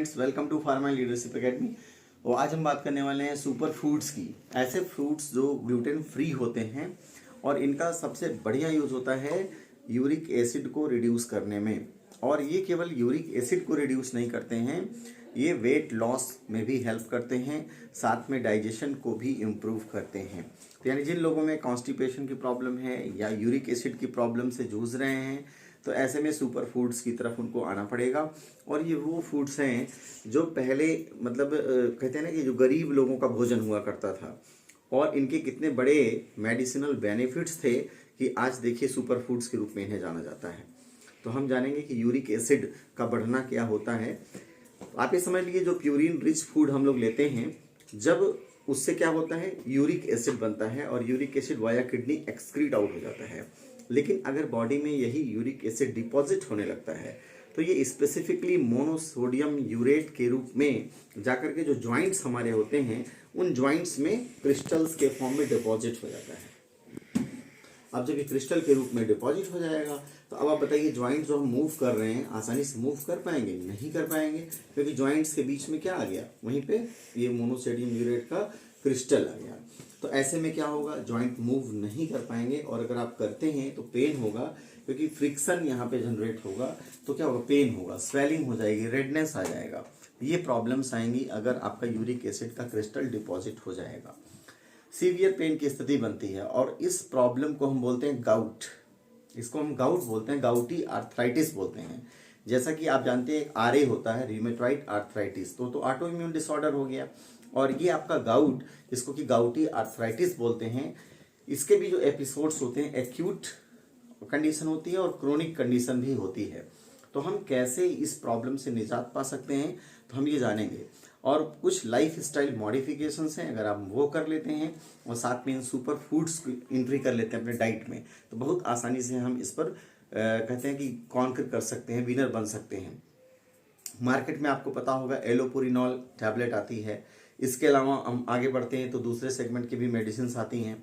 Friends, welcome to pharma leadership academy. और आज हम बात करने वाले हैं सुपर फूड्स की। ऐसे फ्रूट्स जो ग्लूटेन फ्री होते हैं और इनका सबसे बढ़िया यूज होता है यूरिक एसिड को रिड्यूस करने में। और ये केवल यूरिक एसिड को रिड्यूस नहीं करते हैं, ये वेट लॉस में भी हेल्प करते हैं, साथ में डाइजेशन को भी इम्प्रूव करते हैं। तो यानी जिन लोगों में कॉन्स्टिपेशन की प्रॉब्लम है या यूरिक एसिड की प्रॉब्लम से जूझ रहे हैं, तो ऐसे में सुपर फूड्स की तरफ उनको आना पड़ेगा। और ये वो फूड्स हैं जो पहले मतलब कहते हैं ना कि जो गरीब लोगों का भोजन हुआ करता था, और इनके कितने बड़े मेडिसिनल बेनिफिट्स थे कि आज देखिए सुपर फूड्स के रूप में इन्हें जाना जाता है। तो हम जानेंगे कि यूरिक एसिड का बढ़ना क्या होता है। आप ये समझ लीजिए, जो प्यूरिन रिच फूड हम लोग लेते हैं, जब उससे क्या होता है, यूरिक एसिड बनता है और uric acid via kidney excrete out हो जाता है। लेकिन अगर बॉडी में यही यूरिक एसिड डिपॉजिट होने लगता है तो ये स्पेसिफिकली मोनोसोडियम यूरेट के रूप में जाकर के जो जॉइंट्स हमारे होते हैं, उन जॉइंट्स में क्रिस्टल्स के फॉर्म में डिपॉजिट हो जाता है। अब जब ये क्रिस्टल के रूप में डिपॉजिट हो जाएगा तो अब आप बताइए, जॉइंट्स जो हम मूव कर रहे हैं आसानी से मूव कर पाएंगे? नहीं कर पाएंगे, क्योंकि जॉइंट्स के बीच में क्या आ गया, वहीं पे ये मोनोसोडियम यूरेट का क्रिस्टल आ गया। तो ऐसे में क्या होगा, जॉइंट मूव नहीं कर पाएंगे, और अगर आप करते हैं तो पेन होगा, क्योंकि फ्रिक्शन यहाँ पे जनरेट होगा। तो क्या होगा, पेन होगा, स्वेलिंग हो जाएगी, रेडनेस आ जाएगा। ये प्रॉब्लम्स आएंगी अगर आपका यूरिक एसिड का क्रिस्टल डिपॉजिट हो जाएगा। सीवियर पेन की स्थिति बनती है और इस प्रॉब्लम को हम बोलते हैं गाउट। इसको हम गाउट बोलते हैं, गाउटी आर्थराइटिस बोलते हैं। जैसा कि आप जानते हैं, आरए होता है, रिमेटॉइड आर्थराइटिस, तो ऑटो इम्यून डिसऑर्डर हो गया। और ये आपका गाउट, जिसको कि गाउटी आर्थराइटिस बोलते हैं, इसके भी जो एपिसोड्स होते हैं, एक्यूट कंडीशन होती है और क्रोनिक कंडीशन भी होती है। तो हम कैसे इस प्रॉब्लम से निजात पा सकते हैं, तो हम ये जानेंगे। और कुछ लाइफ स्टाइल मॉडिफिकेशंस हैं, अगर आप वो कर लेते हैं और साथ में इन सुपर फूड्स की एंट्री कर लेते हैं अपने डाइट में, तो बहुत आसानी से हम इस पर कहते हैं कि कॉन्कर कर सकते हैं, विनर बन सकते हैं। मार्केट में आपको पता होगा एलोपुरिनॉल टैबलेट आती है। इसके अलावा हम आगे बढ़ते हैं तो दूसरे सेगमेंट की भी मेडिसिन आती हैं।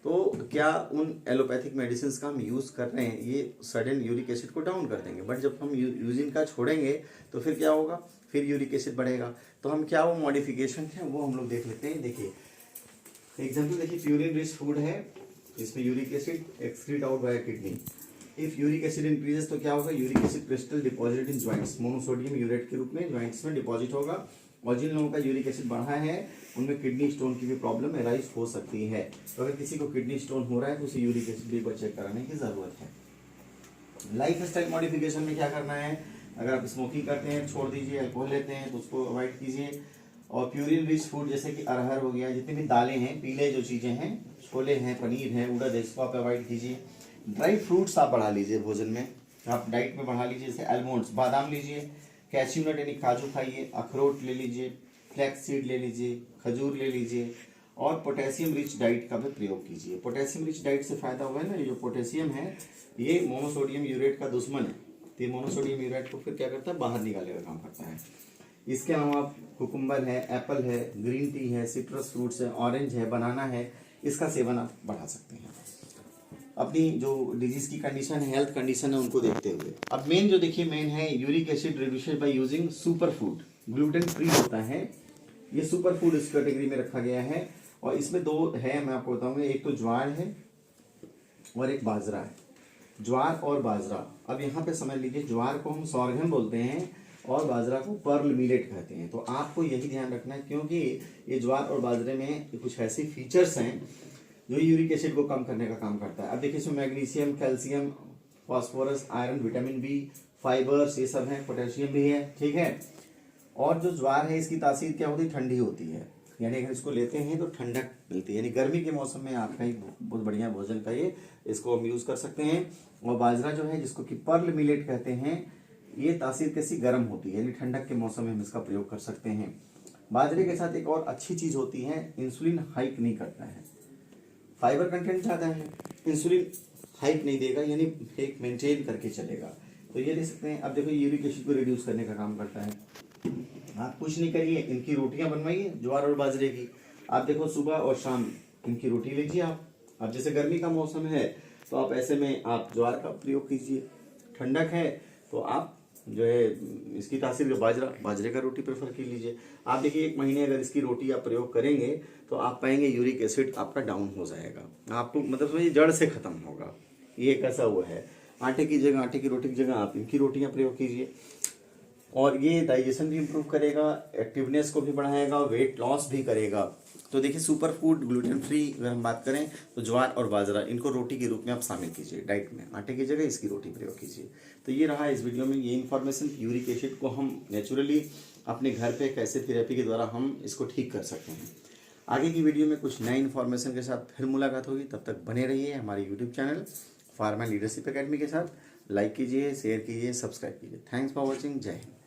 तो क्या उन एलोपैथिक मेडिसिन का हम यूज़ कर रहे हैं, ये सडन यूरिक एसिड को डाउन कर देंगे, बट जब हम यूजिन का छोड़ेंगे तो फिर क्या होगा, फिर यूरिक एसिड बढ़ेगा। तो हम क्या वो मॉडिफिकेशन है वो हम लोग देख लेते हैं। देखिए एग्जाम्पल, देखिए प्यूरिन रिच फूड है, इसमें uric acid excrete out by kidney. If uric acid increases तो क्या होगा, uric acid crystal deposit in joints, monosodium urate के रूप में जॉइंट्स में डिपॉजिट होगा। और जिन लोगों का यूरिक एसिड बढ़ा है उनमें किडनी स्टोन की भी प्रॉब्लम एराइज हो सकती है। तो अगर किसी को किडनी स्टोन हो रहा है तो उसे यूरिक एसिड भी चेक कराने की जरूरत है। लाइफ स्टाइल मॉडिफिकेशन में क्या करना है, अगर आप स्मोकिंग करते हैं छोड़ दीजिए, अल्कोहल लेते हैं तो उसको अवॉइड कीजिए। और प्यूरिन रिच फूड जैसे कि अरहर हो गया, जितनी भी दालें हैं, पीले जो चीज़ें हैं, छोले हैं, पनीर है, उड़द है, इसको आप अवॉइड कीजिए। ड्राई फ्रूट्स आप बढ़ा लीजिए भोजन में, आप डाइट में बढ़ा लीजिए। जैसे आलमंड्स, बादाम लीजिए, कैल्शियम नट यानी काजू खाइए, अखरोट ले लीजिए, फ्लैक्स सीड ले लीजिए, खजूर ले लीजिए, और पोटेशियम रिच डाइट का भी प्रयोग कीजिए। पोटेशियम रिच डाइट से फायदा होगा ना, ये जो पोटेशियम है ये मोनोसोडियम यूरेट का दुश्मन है, तो ये मोनोसोडियम यूरेट को फिर क्या करता है, बाहर निकालने का काम करता है। इसके अलावा कुकुम्बर है, एप्पल है, ग्रीन टी है, सिट्रस फ्रूट्स है, ऑरेंज है, बनाना है, इसका सेवन आप बढ़ा सकते हैं अपनी जो डिजीज की कंडीशन है, हेल्थ कंडीशन है, उनको देखते हुए। अब मेन जो देखिए मेन है, uric acid reduced by using super food, gluten free होता है। ये सुपर फूड इस कैटेगरी में रखा गया है, और इसमें दो है, मैं आपको बताऊंगा। एक तो ज्वार है और एक बाजरा है, ज्वार और बाजरा। अब यहाँ पे समझ लीजिए, ज्वार को हम सॉर्गम बोलते हैं और बाजरा को पर्ल मिलेट कहते हैं। तो आपको यही ध्यान रखना है, क्योंकि ये ज्वार और बाजरे में कुछ ऐसे फीचर्स हैं जो यूरिक एसिड को कम करने का काम करता है। अब देखिए इसमें magnesium, calcium, phosphorus, iron, vitamin B, fibres, ये सब है, पोटेशियम भी है, ठीक है। और जो ज्वार है इसकी तासीर क्या होती है, ठंडी होती है, यानी अगर इसको लेते हैं तो ठंडक मिलती है, यानी गर्मी के मौसम में आपका एक बहुत बढ़िया भोजन का ये, इसको हम यूज कर सकते हैं। और बाजरा जो है, जिसको कि पर्ल मिलेट कहते हैं, ये तासीर कैसी गर्म होती है, यानी ठंडक के मौसम में हम इसका प्रयोग कर सकते हैं। बाजरे के साथ एक और अच्छी चीज होती है, इंसुलिन हाइक नहीं करता है, फाइबर कंटेंट ज़्यादा है, इंसुलिन हाइक नहीं देगा, यानी एक मेंटेन करके चलेगा। तो ये ले सकते हैं। अब देखो यूरिक एसिड को रिड्यूस करने का काम करता है। आप कुछ नहीं करिए, इनकी रोटियां बनवाइए ज्वार और बाजरे की। आप देखो सुबह और शाम इनकी रोटी लीजिए आप। अब जैसे गर्मी का मौसम है तो आप ऐसे में आप ज्वार का प्रयोग कीजिए, ठंडक है तो आप जो है इसकी तासीर बाजरे का रोटी प्रेफर कर लीजिए। आप देखिए 1 महीने अगर इसकी रोटी आप प्रयोग करेंगे तो आप पाएंगे यूरिक एसिड आपका डाउन हो जाएगा, आपको मतलब समझिए जड़ से खत्म होगा। ये कैसा हुआ है, आटे की जगह, आटे की रोटी की जगह आप इनकी रोटियां प्रयोग कीजिए, और ये डाइजेशन भी इम्प्रूव करेगा, एक्टिवनेस को भी बढ़ाएगा, वेट लॉस भी करेगा। तो देखिए सुपर फूड ग्लूटेन फ्री अगर हम बात करें तो ज्वार और बाजरा इनको रोटी के रूप में आप शामिल कीजिए डाइट में, आटे की जगह इसकी रोटी प्रयोग कीजिए। तो ये रहा इस वीडियो में ये इन्फॉर्मेशन, यूरिक एसिड को हम नेचुरली अपने घर पे कैसे थेरेपी के द्वारा हम इसको ठीक कर सकते हैं। आगे की वीडियो में कुछ नए इन्फॉर्मेशन के साथ फिर मुलाकात होगी, तब तक बने रहिए हमारे YouTube channel pharma leadership academy के साथ। लाइक कीजिए, शेयर कीजिए, सब्सक्राइब कीजिए। Thanks for watching. जय हिंद।